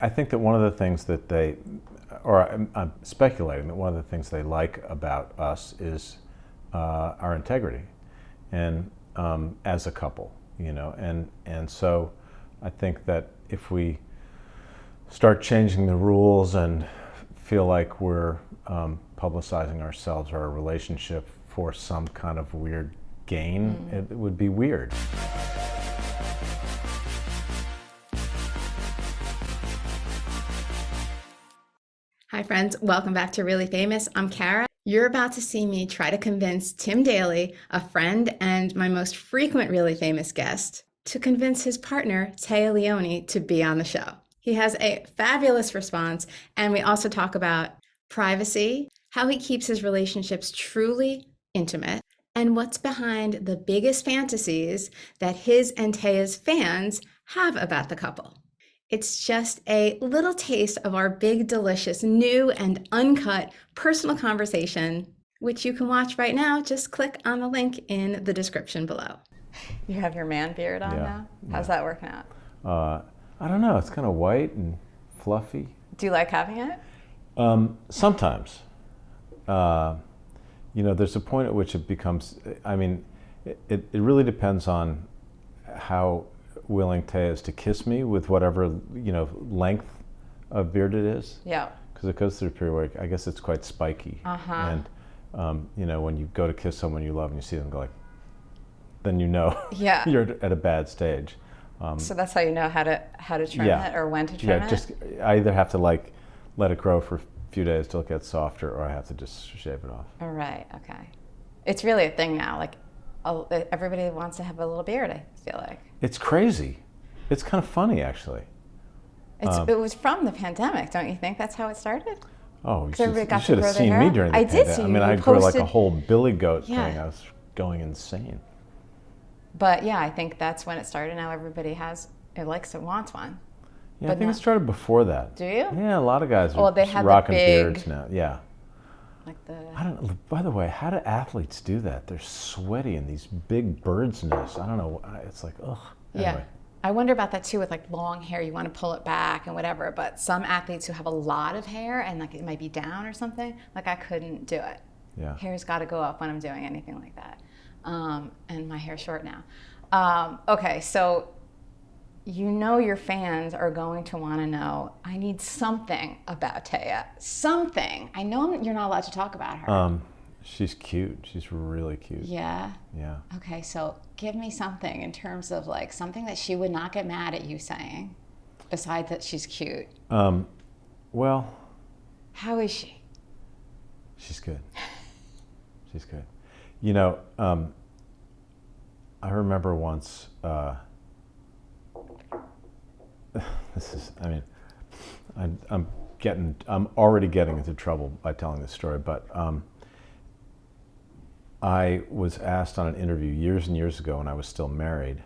I think that one of the things that they, or I'm speculating that one of the things they like about us is our integrity, and as a couple, and so I think that if we start changing the rules and feel like we're publicizing ourselves or our relationship for some kind of weird gain, it would be weird. Hi friends, welcome back to Really Famous. I'm Kara. You're about to see me try to convince Tim Daly, a friend and my most frequent Really Famous guest, to convince his partner, Téa Leoni, to be on the show. He has a fabulous response, and we also talk about privacy, how he keeps his relationships truly intimate, and what's behind the biggest fantasies that his and Téa's fans have about the couple. It's just a little taste of our big, delicious, new and uncut personal conversation, which you can watch right now. Just click on the link in the description below. You have your man beard on now? How's that working out? I don't know, it's kind of white and fluffy. Do you like having it? Sometimes. There's a point at which it becomes, it really depends on how willing Téa is to kiss me with whatever, length of beard it is. Yeah. Because it goes through a period where I guess it's quite spiky. And, when you go to kiss someone you love and you see them go like, then you're at a bad stage. So that's how you know how to trim it or when to trim it? I either have to let it grow for a few days till it gets softer, or I have to just shave it off. All right, okay. It's really a thing now. Like, everybody wants to have a little beard, I feel like. It's crazy. It's kind of funny, actually. It was from the pandemic, don't you think? That's how it started? Oh, you should have seen me during the pandemic. I did see you. I grew like a whole billy goat thing. I was going insane. But yeah, I think that's when it started. Now everybody wants one. Yeah, but I think it started before that. Do you? Yeah, a lot of guys are rocking beards now. Yeah. I don't know. By the way, how do athletes do that? They're sweaty in these big bird's nests. I don't know. It's like, ugh. Anyway. Yeah. I wonder about that too with like long hair. You want to pull it back and whatever. But some athletes who have a lot of hair and like it might be down or something, like I couldn't do it. Yeah. Hair's got to go up when I'm doing anything like that. And my hair's short now. Okay, so your fans are going to want to know, I need something about Téa. Something. I know you're not allowed to talk about her. She's cute. She's really cute. Yeah? Yeah. Okay, so give me something in terms of like something that she would not get mad at you saying, besides that she's cute. Well. How is she? She's good. She's good. I remember once, I'm already getting into trouble by telling this story, but I was asked on an interview years and years ago when I was still married.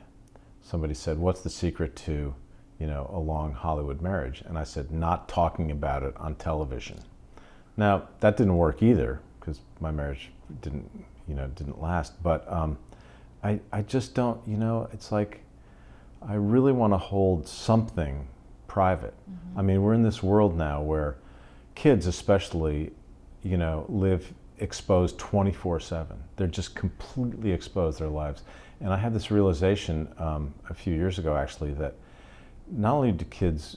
Somebody said, what's the secret to, a long Hollywood marriage? And I said, not talking about it on television. Now, that didn't work either, because my marriage didn't last, but I just don't, it's like, I really want to hold something private. Mm-hmm. I mean, we're in this world now where kids especially, live exposed 24/7. They're just completely exposed their lives. And I had this realization a few years ago, actually, that not only do kids,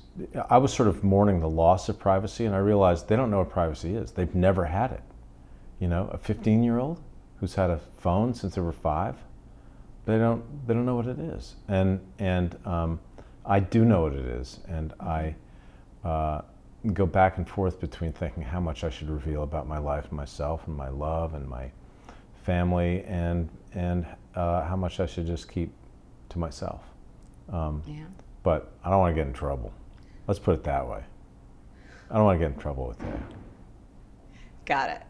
I was sort of mourning the loss of privacy, and I realized they don't know what privacy is. They've never had it. A 15-year-old who's had a phone since they were 5, they don't know what it is. And I do know what it is, and I go back and forth between thinking how much I should reveal about my life and myself and my love and my family, and how much I should just keep to myself. But I don't want to get in trouble. Let's put it that way. I don't want to get in trouble with that. Got it.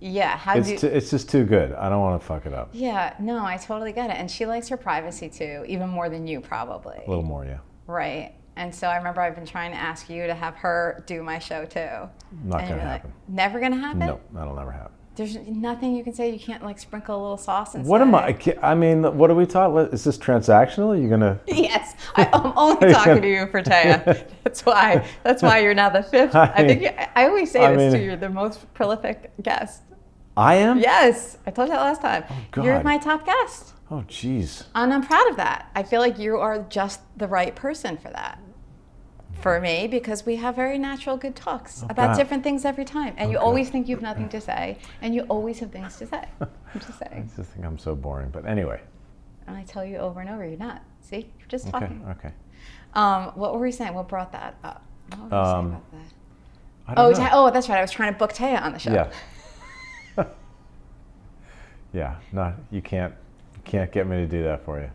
Yeah, it's just too good. I don't want to fuck it up. Yeah, no, I totally get it. And she likes her privacy too, even more than you probably. A little more, yeah. Right. And so I remember I've been trying to ask you to have her do my show too. Not going to happen. Never going to happen? No, that'll never happen. There's nothing you can say. You can't like sprinkle a little sauce and What am I mean, what are we talking? Is this transactional? Are you gonna? Yes, I'm only talking to you for Téa. That's why you're now the fifth. I always say this to you. You're the most prolific guest. I am? Yes, I told you that last time. Oh, God. You're my top guest. Oh, geez. And I'm proud of that. I feel like you are just the right person for that. For me, because we have very natural good talks about different things every time. And you always think you have nothing to say, and you always have things to say. I'm just saying. I just think I'm so boring, but anyway. And I tell you over and over, you're not. See, you're just talking. Okay. What were we saying? What brought that up? What were we saying about that? I don't know. Oh, that's right. I was trying to book Téa on the show. Yeah. Yeah, you can't get me to do that for you.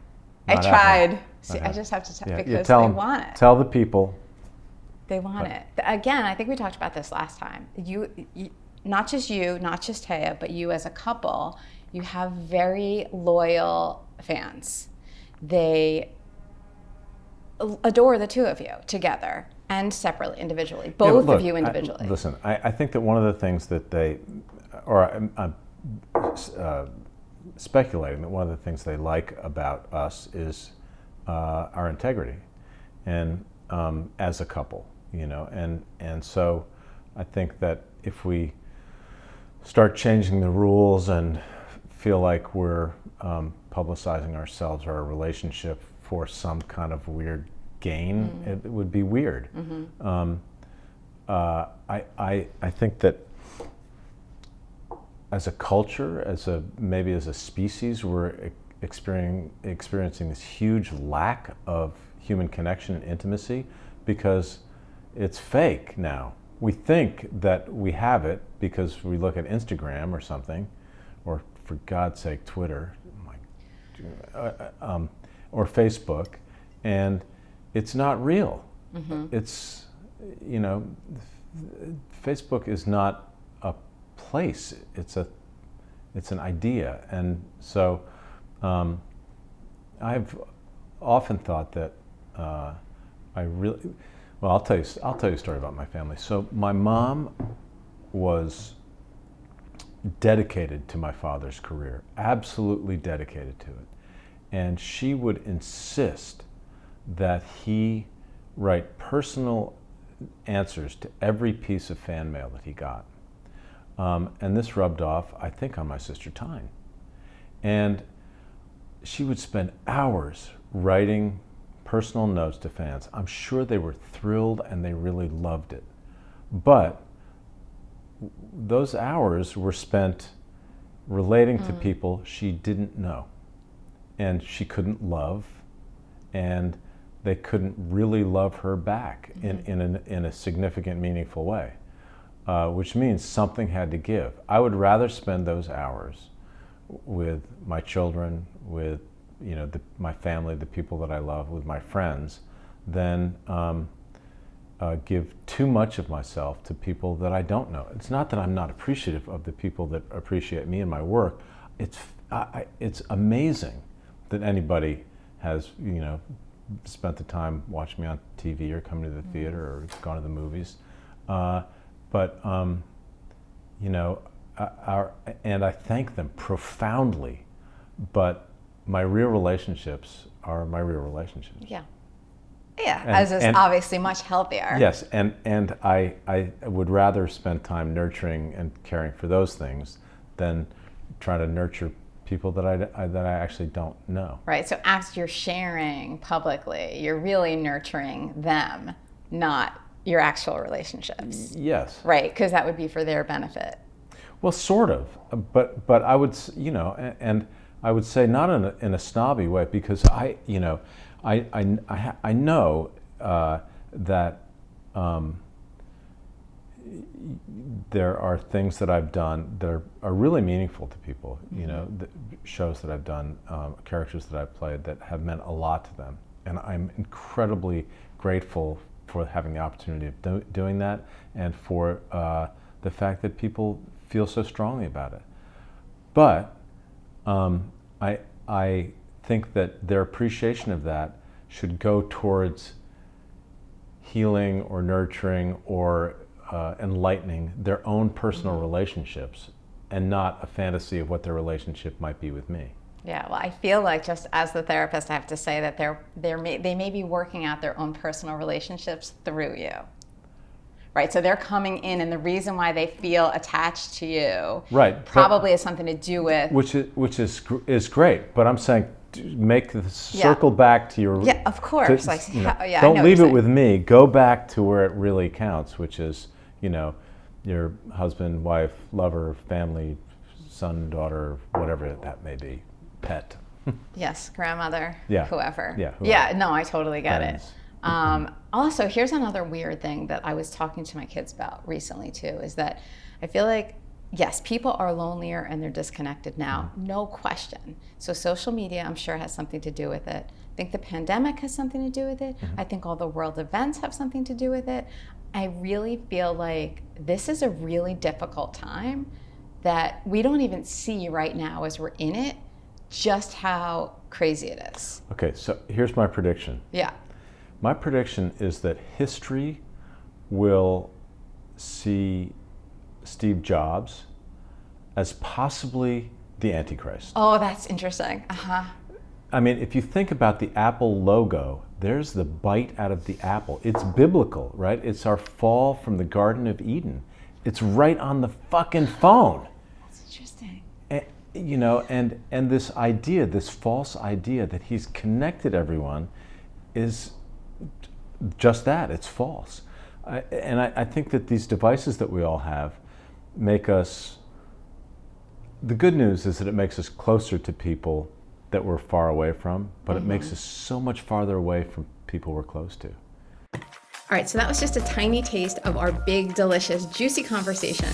I tried. See, I just have to tell because they want it. Tell the people. They want it. Again, I think we talked about this last time. You, not just Téa, but you as a couple, you have very loyal fans. They adore the two of you together and separately, individually, both of you individually. Listen, I think that one of the things that they, or I'm speculating that one of the things they like about us is our integrity, and as a couple, and so I think that if we start changing the rules and feel like we're publicizing ourselves or our relationship for some kind of weird gain, it would be weird. I think that as a culture, maybe as a species, we're experiencing this huge lack of human connection and intimacy because it's fake now. We think that we have it because we look at Instagram or something, or for God's sake, Twitter, or Facebook, and it's not real. It's, Facebook is not a place. It's an idea, and so I've often thought that I'll tell you a story about my family. So my mom was dedicated to my father's career, absolutely dedicated to it, and she would insist that he write personal answers to every piece of fan mail that he got. And this rubbed off, I think, on my sister Tyne. And she would spend hours writing personal notes to fans. I'm sure they were thrilled and they really loved it. But those hours were spent relating to people she didn't know and she couldn't love, and they couldn't really love her back in a significant, meaningful way. Which means something had to give. I would rather spend those hours with my children, with my family, the people that I love, with my friends, than give too much of myself to people that I don't know. It's not that I'm not appreciative of the people that appreciate me and my work. It's amazing that anybody has spent the time watching me on TV or coming to the theater or gone to the movies. But and I thank them profoundly, but my real relationships are my real relationships. Yeah, as is obviously much healthier. Yes, and I would rather spend time nurturing and caring for those things than trying to nurture people that I actually don't know. Right, so as you're sharing publicly, you're really nurturing them, not your actual relationships. Yes. Right, because that would be for their benefit. Well, sort of, but I would, and I would say not in a snobby way, because I know that there are things that I've done that are really meaningful to people. The shows that I've done, characters that I've played that have meant a lot to them, and I'm incredibly grateful for having the opportunity of doing that, and for the fact that people feel so strongly about it. But I think that their appreciation of that should go towards healing or nurturing or enlightening their own personal relationships, and not a fantasy of what their relationship might be with me. Yeah, well, I feel like just as the therapist, I have to say that they may be working out their own personal relationships through you. Right, so they're coming in, and the reason why they feel attached to you, right, probably has something to do with which is great. But I'm saying, make the circle back to your of course. Don't leave it with me. Go back to where it really counts, which is your husband, wife, lover, family, son, daughter, whatever that may be, pet. Yes, grandmother, whoever. Yeah, whoever. Yeah, no, I totally get Friends. it. Also, here's another weird thing that I was talking to my kids about recently too, is that I feel like, yes, people are lonelier and they're disconnected now, no question. So social media, I'm sure, has something to do with it. I think the pandemic has something to do with it. I think all the world events have something to do with it. I really feel like this is a really difficult time that we don't even see right now as we're in it, just how crazy it is. Okay, so here's my prediction. Yeah. My prediction is that history will see Steve Jobs as possibly the Antichrist. Oh, that's interesting. I mean, if you think about the Apple logo, there's the bite out of the apple. It's biblical, right? It's our fall from the Garden of Eden. It's right on the fucking phone. That's interesting. And this idea, this false idea that he's connected everyone is just that, it's false. I think that these devices that we all have make us, the good news is that it makes us closer to people that we're far away from, but it makes us so much farther away from people we're close to. All right, so that was just a tiny taste of our big, delicious, juicy conversation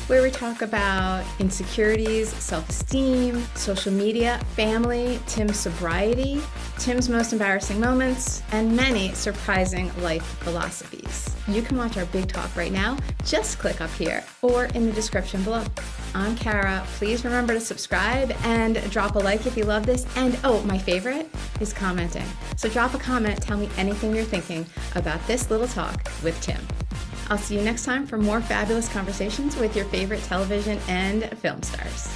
where we talk about insecurities, self-esteem, social media, family, Tim's sobriety, Tim's most embarrassing moments, and many surprising life philosophies. You can watch our big talk right now. Just click up here or in the description below. I'm Kara. Please remember to subscribe and drop a like if you love this. And my favorite is commenting. So drop a comment, tell me anything you're thinking about this little talk with Tim. I'll see you next time for more fabulous conversations with your favorite television and film stars.